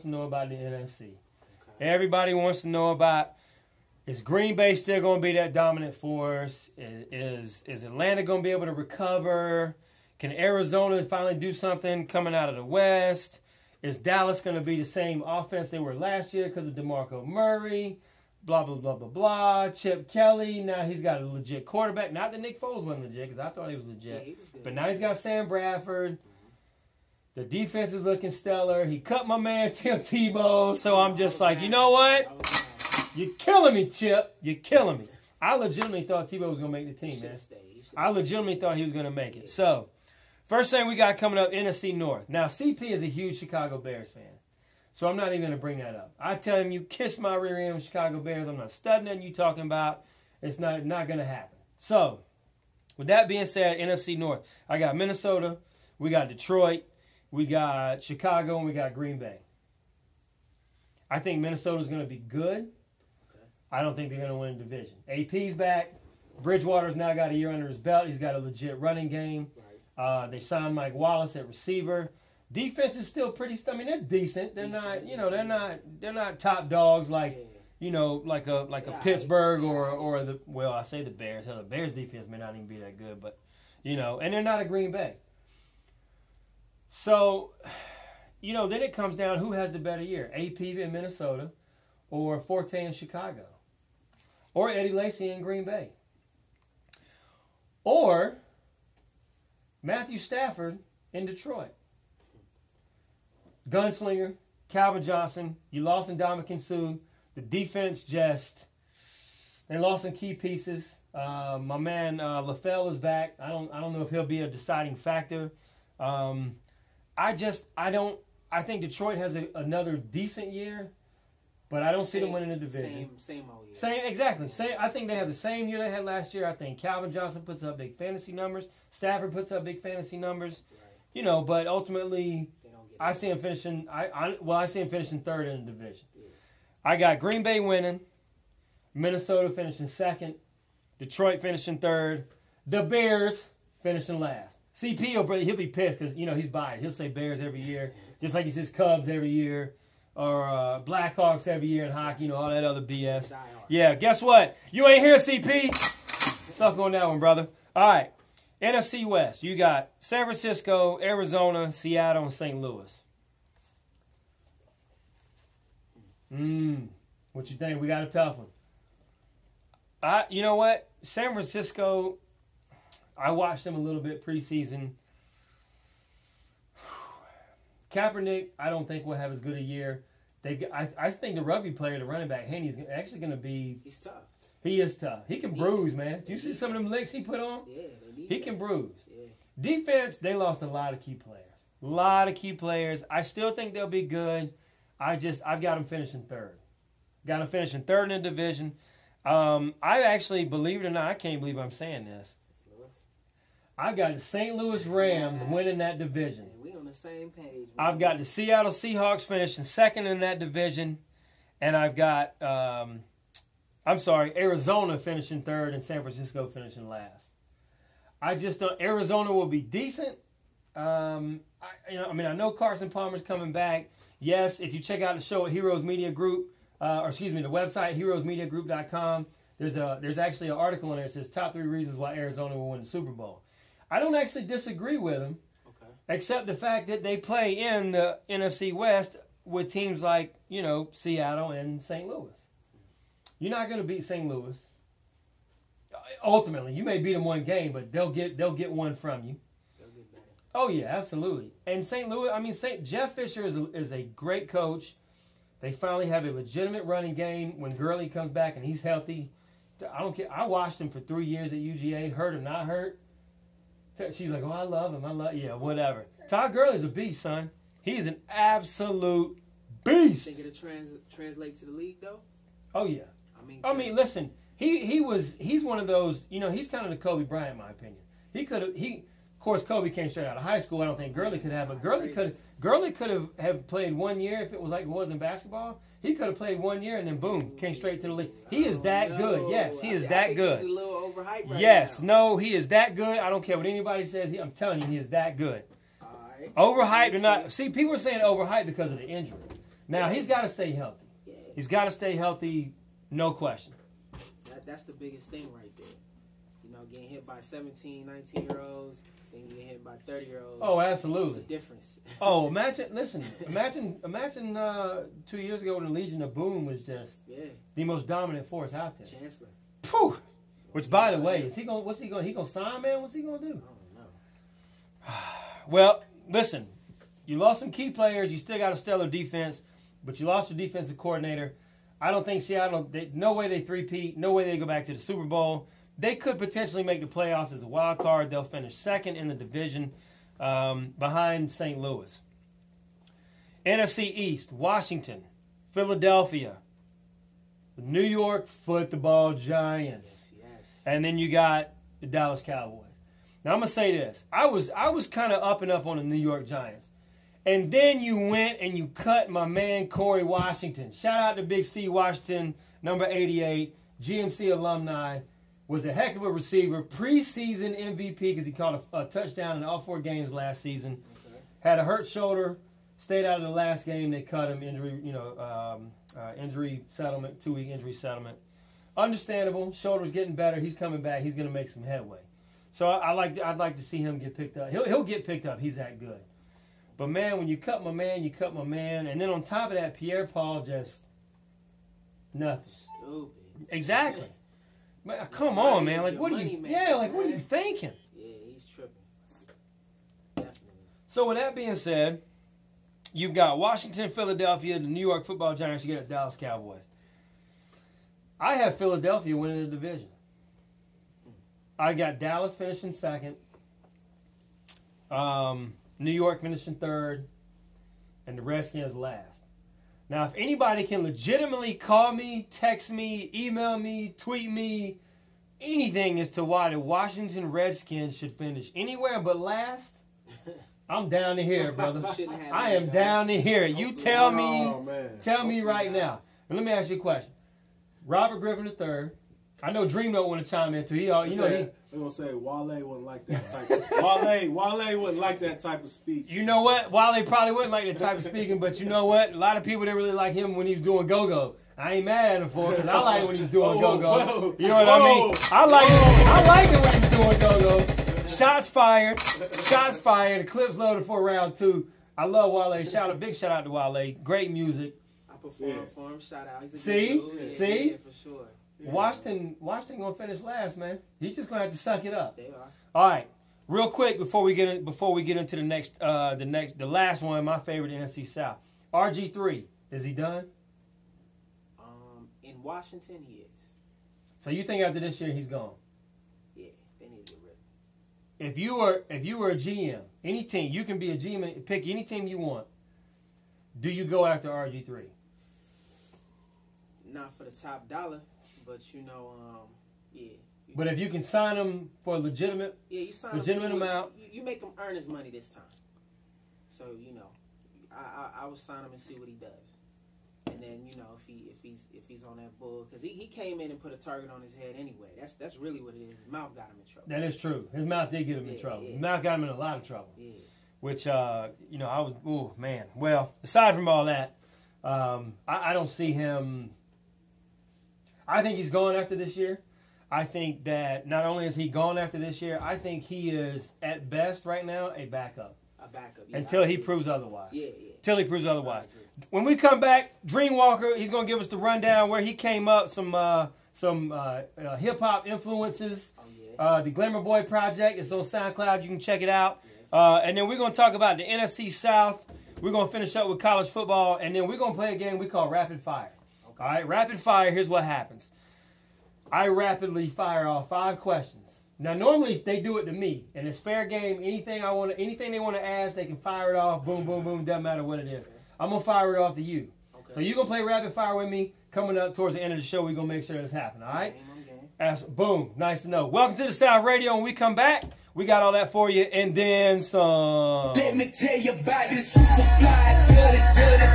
to know about the NFC. Okay. Everybody wants to know about, is Green Bay still going to be that dominant force? Is Atlanta going to be able to recover? Can Arizona finally do something coming out of the West? Is Dallas going to be the same offense they were last year because of DeMarco Murray? Blah, blah, blah, blah, blah. Chip Kelly, now he's got a legit quarterback. Not that Nick Foles wasn't legit, because I thought he was legit. Yeah, but now he's got Sam Bradford. The defense is looking stellar. He cut my man Tim Tebow, so I'm just like, you know what? You're killing me, Chip. You're killing me. I legitimately thought Tebow was going to make the team, man. I legitimately thought he was going to make it. So, first thing we got coming up, NFC North. Now, CP is a huge Chicago Bears fan. So I'm not even going to bring that up. I tell him, you kiss my rear end, Chicago Bears. I'm not studying you talking about. It's not going to happen. So, with that being said, NFC North. I got Minnesota. We got Detroit. We got Chicago. And we got Green Bay. I think Minnesota's going to be good. Okay. I don't think they're going to win a division. AP's back. Bridgewater's now got a year under his belt. He's got a legit running game. Right. They signed Mike Wallace at receiver. Defense is still pretty. I mean, they're decent. They're not. You know, they're not top dogs like you know, like a Pittsburgh or the. Well, I say the Bears. Hell, the Bears defense may not even be that good, but you know, and they're not a Green Bay. So, you know, then it comes down who has the better year: AP in Minnesota, or Forte in Chicago, or Eddie Lacy in Green Bay, or Matthew Stafford in Detroit. Gunslinger, Calvin Johnson. You lost in Ndamukong Suh. The defense they lost some key pieces. My man LaFell is back. I don't know if he'll be a deciding factor. I think Detroit has another decent year, but I don't see them winning the division. Same old year. Same, exactly. I think they have the same year they had last year. I think Calvin Johnson puts up big fantasy numbers. Stafford puts up big fantasy numbers. Right. You know, but ultimately, I see him finishing. I see him finishing third in the division. Yeah. I got Green Bay winning, Minnesota finishing second, Detroit finishing third, the Bears finishing last. CP he'll be pissed because you know he's biased. He'll say Bears every year, just like he says Cubs every year, or Blackhawks every year in hockey. You know all that other BS. Yeah, guess what? You ain't here, CP. Suck on that one, brother. All right. NFC West, you got San Francisco, Arizona, Seattle, and St. Louis. What you think? We got a tough one. You know what? San Francisco, I watched them a little bit preseason. Kaepernick, I don't think will have as good a year. I think the rugby player, the running back, Haney's actually going to be... He's tough. He is tough. He can bruise, man. Do you see some of them licks he put on? Yeah. He can bruise. Yeah. Defense, they lost a lot of key players. I still think they'll be good. I've got them finishing third. Got them finishing third in the division. I actually, believe it or not, I can't believe I'm saying this. I've got the St. Louis Rams winning that division. We on the same page. I've got the Seattle Seahawks finishing second in that division. And I've got, Arizona finishing third and San Francisco finishing last. I just don't. Arizona will be decent. I know Carson Palmer's coming back. Yes, if you check out the show at Heroes Media Group, the website heroesmediagroup.com, there's actually an article in there that says top 3 reasons why Arizona will win the Super Bowl. I don't actually disagree with him, except the fact that they play in the NFC West with teams like Seattle and St. Louis. You're not going to beat St. Louis. Ultimately, you may beat them one game, but they'll get one from you. They'll get better. Oh yeah, absolutely. And St. Louis, Jeff Fisher is a great coach. They finally have a legitimate running game when Gurley comes back and he's healthy. I don't care. I watched him for 3 years at UGA, hurt or not hurt. She's like, oh, I love him. Whatever. Todd Gurley's a beast, son. He's an absolute beast. Think it'll translate to the league though? Oh yeah. I mean, listen. He's one of those, he's kind of the Kobe Bryant, in my opinion. Of course, Kobe came straight out of high school. I don't think Gurley could have, but Gurley could have played 1 year if it was like it was in basketball. He could have played 1 year and then boom, came straight to the league. He is that good. Yes, he is that good. He's a little overhyped right yes, now. no, he is that good. I don't care what anybody says. I'm telling you, he is that good. All right. Overhyped or not. See, people are saying overhyped because of the injury. Now, he's got to stay healthy. Yeah. He's got to stay healthy, no question. That's the biggest thing right there. You know, getting hit by 17, 19-year-olds, then getting hit by 30-year-olds. Oh, absolutely. It's a difference. Oh, imagine 2 years ago when the Legion of Boom was just the most dominant force out there. Chancellor. Phew. Which, by the way, he gonna sign, man? What's he gonna do? I don't know. Well, listen, you lost some key players. You still got a stellar defense, but you lost your defensive coordinator. I don't think Seattle, no way they three-peat, no way they go back to the Super Bowl. They could potentially make the playoffs as a wild card. They'll finish second in the division behind St. Louis. NFC East, Washington, Philadelphia, the New York Football Giants. Yes. And then you got the Dallas Cowboys. Now, I'm going to say this. I was kind of up and up on the New York Giants. And then you went and you cut my man Corey Washington. Shout out to Big C Washington, number 88, GMC alumni. Was a heck of a receiver, preseason MVP because he caught a touchdown in all 4 games last season. Okay. Had a hurt shoulder, stayed out of the last game. They cut him, injury settlement, 2-week injury settlement. Understandable. Shoulder's getting better. He's coming back. He's going to make some headway. So I'd like to see him get picked up. He'll get picked up. He's that good. But, man, when you cut my man, you cut my man. And then on top of that, Pierre-Paul just nothing. Stupid. Exactly. Man, come on, man. Like, what are you? What are you thinking? Yeah, he's tripping. Definitely. So with that being said, you've got Washington, Philadelphia, the New York Football Giants. You get the Dallas Cowboys. I have Philadelphia winning the division. I got Dallas finishing second. New York finishing third, and the Redskins last. Now, if anybody can legitimately call me, text me, email me, tweet me, anything as to why the Washington Redskins should finish anywhere but last, I'm down to hear it, brother. I am down to hear it. You tell me, right now. And let me ask you a question. Robert Griffin III, I know Dream don't want to chime in too. They're gonna say Wale wouldn't like that type. Wale wouldn't like that type of speech. You know what? Wale probably wouldn't like that type of speaking, but you know what? A lot of people didn't really like him when he was doing go-go. I ain't mad at him for it because I like it when he was doing go-go. You know what I mean? I like it when he was doing go-go. Shots fired. The clips loaded for round 2. I love Wale. Big shout out to Wale. Great music. I performed for him. Shout out. He's a See? good dude. See? Yeah, for sure. Yeah. Washington gonna finish last, man. He's just gonna have to suck it up. They are. All right, real quick before we get into the last one, my favorite NFC South. RG3, is he done? In Washington, he is. So you think after this year he's gone? Yeah, they need to get rid of him. If you were a GM, any team, you can be a GM, pick any team you want. Do you go after RG3? Not for the top dollar. But yeah. But if you can sign him for a legitimate amount, you make him earn his money this time. So I would sign him and see what he does, and then if he's on that bull, because he came in and put a target on his head anyway. That's really what it is. His mouth got him in trouble. That is true. His mouth did get him in trouble. Yeah. His mouth got him in a lot of trouble. Yeah. Which I was, oh man. Well, aside from all that, I don't see him. I think he's gone after this year. I think that not only is he gone after this year, I think he is, at best right now, a backup. Yeah, until he proves otherwise. Yeah. Until he proves otherwise. When we come back, Dreamwalker, he's going to give us the rundown where he came up, some hip-hop influences. Oh, yeah. The Glamour Boy Project. It's on SoundCloud. You can check it out. Yes. And then we're going to talk about the NFC South. We're going to finish up with college football. And then we're going to play a game we call Rapid Fire. All right, rapid fire, here's what happens. I rapidly fire off 5 questions. Now, normally they do it to me, and it's fair game. Anything they want to ask, they can fire it off. Boom, boom, boom, doesn't matter what it is. Okay. I'm going to fire it off to you. Okay. So you're going to play rapid fire with me. Coming up towards the end of the show, we're going to make sure this happens, all right? Boom, nice to know. Welcome to the South Radio. When we come back, we got all that for you, and then some. Let me tell you about this super fly, dirty, dirty,